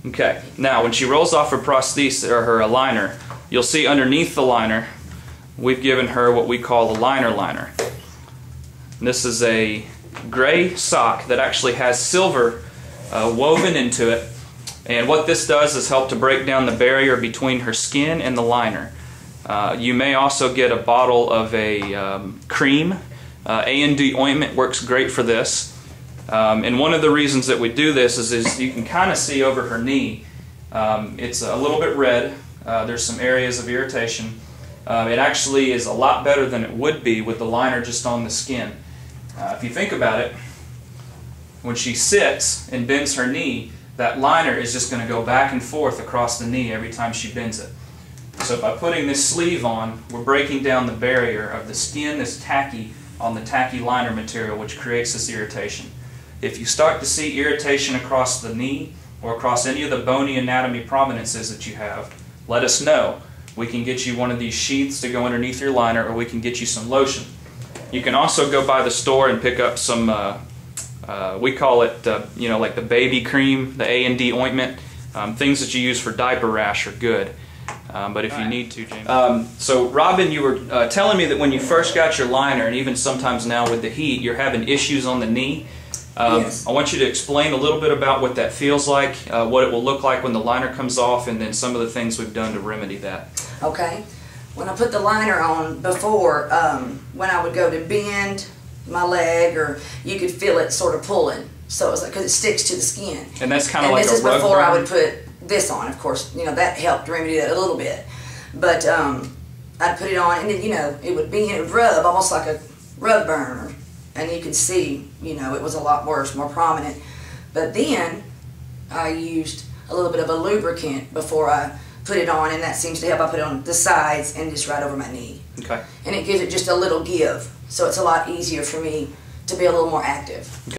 Okay, now when she rolls off her prosthesis or her liner, you'll see underneath the liner we've given her what we call a liner. This is a gray sock that actually has silver woven into it, and what this does is help to break down the barrier between her skin and the liner. You may also get a bottle of a cream. A&D ointment works great for this. And one of the reasons that we do this is you can kind of see over her knee. It's a little bit red. There's some areas of irritation. It actually is a lot better than it would be with the liner just on the skin. If you think about it, when she sits and bends her knee, that liner is just going to go back and forth across the knee every time she bends it. So by putting this sleeve on, we're breaking down the barrier of the skin that's tacky on the tacky liner material, which creates this irritation. If you start to see irritation across the knee or across any of the bony anatomy prominences that you have, let us know. We can get you one of these sheaths to go underneath your liner, or we can get you some lotion. You can also go by the store and pick up some, we call it, you know, like the baby cream, the A&D ointment. Things that you use for diaper rash are good. But if you need to, James. So Robin, you were telling me that when you first got your liner, and even sometimes now with the heat, you're having issues on the knee. Yes. I want you to explain a little bit about what that feels like, what it will look like when the liner comes off, and then some of the things we've done to remedy that. Okay. When I put the liner on before, when I would go to bend my leg, or you could feel it sort of pulling. So it was like, because it sticks to the skin. And that's kind of like a rug burn? And this is before I would put this on, of course. You know, that helped remedy that a little bit. But I'd put it on, and then, you know, it would rub almost like a rug burn. And you could see, you know, it was a lot worse, more prominent. But then I used a little bit of a lubricant before I put it on, and that seems to help. I put it on the sides and just right over my knee. Okay. And it gives it just a little give, so it's a lot easier for me to be a little more active. Okay.